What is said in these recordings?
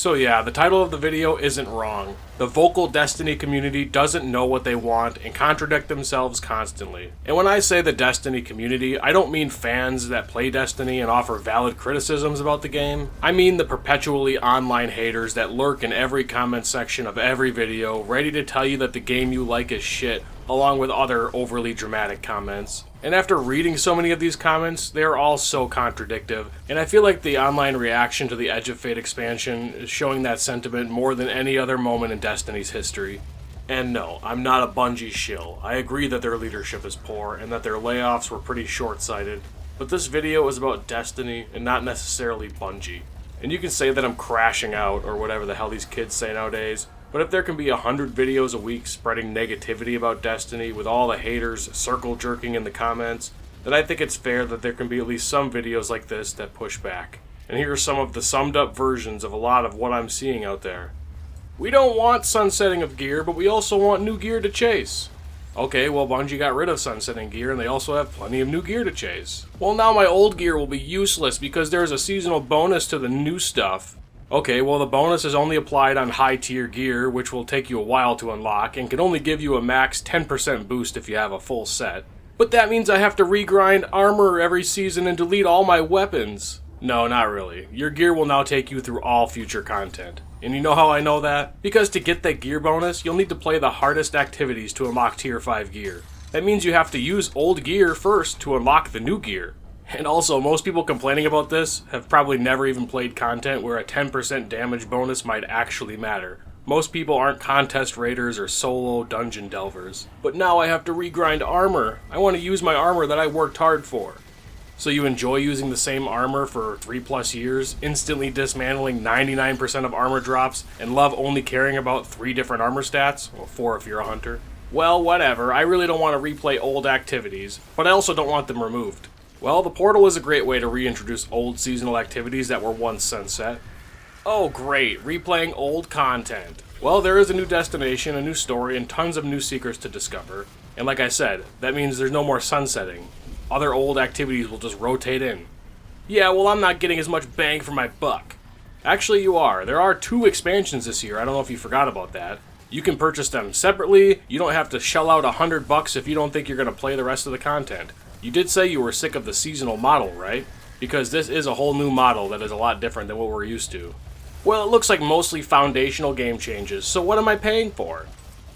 So yeah, the title of the video isn't wrong. The vocal Destiny community doesn't know what they want and contradict themselves constantly. And when I say the Destiny community, I don't mean fans that play Destiny and offer valid criticisms about the game. I mean the perpetually online haters that lurk in every comment section of every video, ready to tell you that the game you like is shit, along with other overly dramatic comments. And after reading so many of these comments, they are all so contradictive, and I feel like the online reaction to the Edge of Fate expansion is showing that sentiment more than any other moment in Destiny's history. And no, I'm not a Bungie shill. I agree that their leadership is poor, and that their layoffs were pretty short-sighted. But this video is about Destiny, and not necessarily Bungie. And you can say that I'm crashing out, or whatever the hell these kids say nowadays, but if there can be 100 videos a week spreading negativity about Destiny with all the haters circle jerking in the comments, then I think it's fair that there can be at least some videos like this that push back. And here are some of the summed up versions of a lot of what I'm seeing out there. We don't want sunsetting of gear, but we also want new gear to chase. Okay, well Bungie got rid of sunsetting gear and they also have plenty of new gear to chase. Well, now my old gear will be useless because there's a seasonal bonus to the new stuff. Okay, well the bonus is only applied on high tier gear, which will take you a while to unlock, and can only give you a max 10% boost if you have a full set. But that means I have to regrind armor every season and delete all my weapons. No, not really. Your gear will now take you through all future content. And you know how I know that? Because to get that gear bonus, you'll need to play the hardest activities to unlock tier 5 gear. That means you have to use old gear first to unlock the new gear. And also, most people complaining about this have probably never even played content where a 10% damage bonus might actually matter. Most people aren't contest raiders or solo dungeon delvers. But now I have to regrind armor. I want to use my armor that I worked hard for. So you enjoy using the same armor for 3+ years, instantly dismantling 99% of armor drops, and love only caring about 3 different armor stats? Well, 4 if you're a hunter. Well, whatever, I really don't want to replay old activities, but I also don't want them removed. Well, the portal is a great way to reintroduce old seasonal activities that were once sunset. Oh great, replaying old content. Well, there is a new destination, a new story, and tons of new secrets to discover. And like I said, that means there's no more sunsetting. Other old activities will just rotate in. Yeah, well I'm not getting as much bang for my buck. Actually you are. There are 2 expansions this year, I don't know if you forgot about that. You can purchase them separately, you don't have to shell out $100 if you don't think you're going to play the rest of the content. You did say you were sick of the seasonal model, right? Because this is a whole new model that is a lot different than what we're used to. Well, it looks like mostly foundational game changes, so what am I paying for?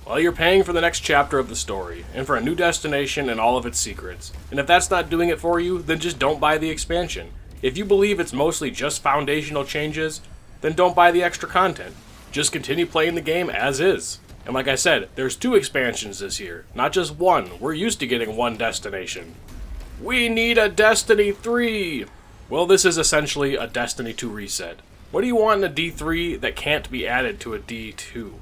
Well, you're paying for the next chapter of the story, and for a new destination and all of its secrets. And if that's not doing it for you, then just don't buy the expansion. If you believe it's mostly just foundational changes, then don't buy the extra content. Just continue playing the game as is. And like I said, there's 2 expansions this year, not just 1. We're used to getting 1 destination. We need a Destiny 3! Well, this is essentially a Destiny 2 reset. What do you want in a D3 that can't be added to a D2?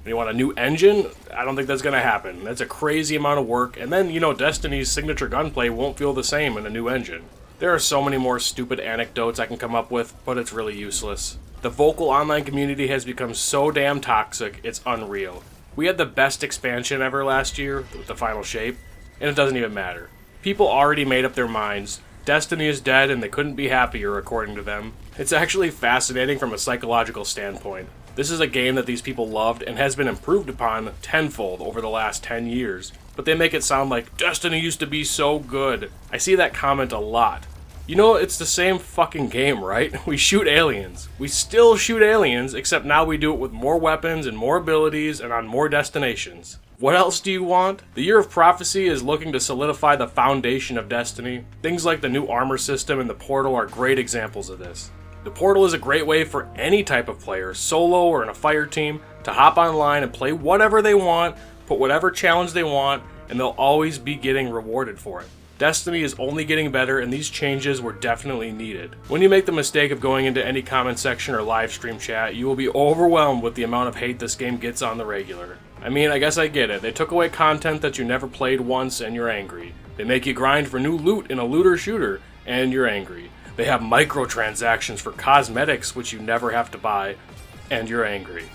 You want a new engine? I don't think that's going to happen. That's a crazy amount of work, and then, Destiny's signature gunplay won't feel the same in a new engine. There are so many more stupid anecdotes I can come up with, but it's really useless. The vocal online community has become so damn toxic, it's unreal. We had the best expansion ever last year, with the final shape, and it doesn't even matter. People already made up their minds. Destiny is dead and they couldn't be happier, according to them. It's actually fascinating from a psychological standpoint. This is a game that these people loved and has been improved upon tenfold over the last 10 years. But they make it sound like, Destiny used to be so good. I see that comment a lot. It's the same fucking game, right? We shoot aliens. We still shoot aliens, except now we do it with more weapons and more abilities and on more destinations. What else do you want? The Year of Prophecy is looking to solidify the foundation of Destiny. Things like the new armor system and the portal are great examples of this. The portal is a great way for any type of player, solo or in a fire team, to hop online and play whatever they want, put whatever challenge they want, and they'll always be getting rewarded for it. Destiny is only getting better, and these changes were definitely needed. When you make the mistake of going into any comment section or live stream chat, you will be overwhelmed with the amount of hate this game gets on the regular. I mean, I guess I get it. They took away content that you never played once, and you're angry. They make you grind for new loot in a looter shooter, and you're angry. They have microtransactions for cosmetics, which you never have to buy, and you're angry.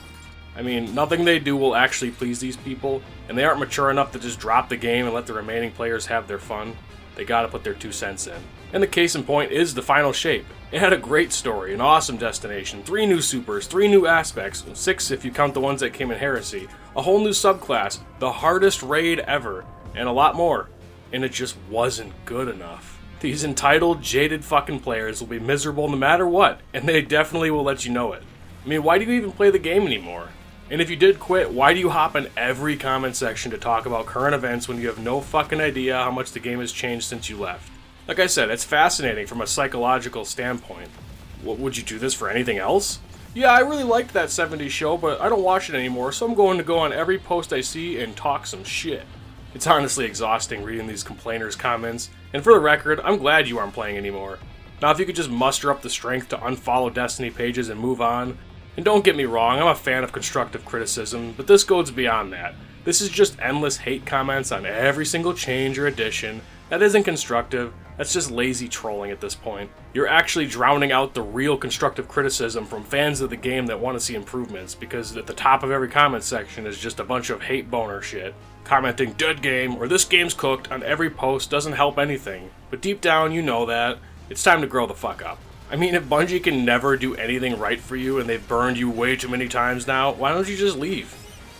I mean, nothing they do will actually please these people, and they aren't mature enough to just drop the game and let the remaining players have their fun. They gotta put their 2 cents in. And the case in point is the final shape. It had a great story, an awesome destination, 3 new supers, 3 new aspects, 6 if you count the ones that came in Heresy, a whole new subclass, the hardest raid ever, and a lot more. And it just wasn't good enough. These entitled, jaded fucking players will be miserable no matter what, and they definitely will let you know it. I mean, why do you even play the game anymore? And if you did quit, why do you hop in every comment section to talk about current events when you have no fucking idea how much the game has changed since you left? Like I said, it's fascinating from a psychological standpoint. Would you do this for anything else? Yeah, I really liked that 70s show, but I don't watch it anymore, so I'm going to go on every post I see and talk some shit. It's honestly exhausting reading these complainers' comments, and for the record, I'm glad you aren't playing anymore. Now, if you could just muster up the strength to unfollow Destiny pages and move on, and don't get me wrong, I'm a fan of constructive criticism, but this goes beyond that. This is just endless hate comments on every single change or addition. That isn't constructive, that's just lazy trolling at this point. You're actually drowning out the real constructive criticism from fans of the game that want to see improvements, because at the top of every comment section is just a bunch of hate boner shit. Commenting "dead game" or "this game's cooked" on every post doesn't help anything, but deep down you know that. It's time to grow the fuck up. I mean, if Bungie can never do anything right for you and they've burned you way too many times now, why don't you just leave?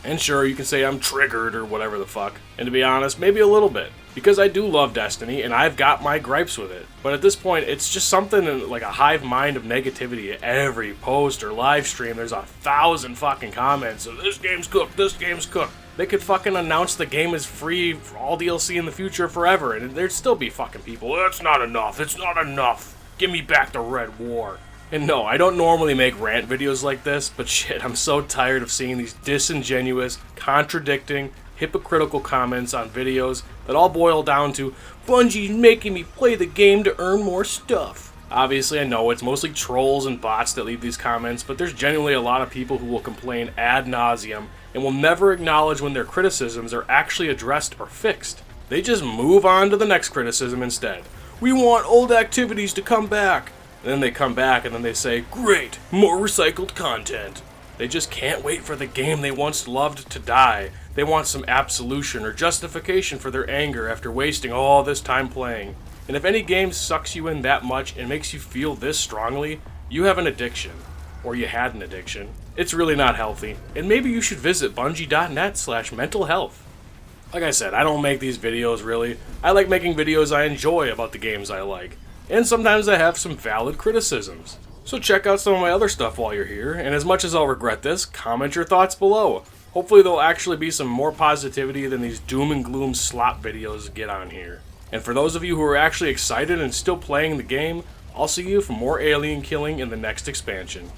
And sure, you can say I'm triggered or whatever the fuck, and to be honest, maybe a little bit, because I do love Destiny and I've got my gripes with it. But at this point, it's just something like a hive mind of negativity. At every post or live stream, there's 1,000 fucking comments of "this game's cooked, this game's cooked." They could fucking announce the game is free for all DLC in the future forever, and there'd still be fucking people, "It's not enough, it's not enough. Give me back the Red War." And no, I don't normally make rant videos like this, but shit, I'm so tired of seeing these disingenuous, contradicting, hypocritical comments on videos that all boil down to, "Bungie's making me play the game to earn more stuff." Obviously, I know it's mostly trolls and bots that leave these comments, but there's genuinely a lot of people who will complain ad nauseum and will never acknowledge when their criticisms are actually addressed or fixed. They just move on to the next criticism instead. "We want old activities to come back." And then they come back and then they say, "Great, more recycled content." They just can't wait for the game they once loved to die. They want some absolution or justification for their anger after wasting all this time playing. And if any game sucks you in that much and makes you feel this strongly, you have an addiction. Or you had an addiction. It's really not healthy. And maybe you should visit bungie.net/mental health. Like I said, I don't make these videos really. I like making videos I enjoy about the games I like. And sometimes I have some valid criticisms. So check out some of my other stuff while you're here, and as much as I'll regret this, comment your thoughts below. Hopefully there'll actually be some more positivity than these doom and gloom slop videos get on here. And for those of you who are actually excited and still playing the game, I'll see you for more alien killing in the next expansion.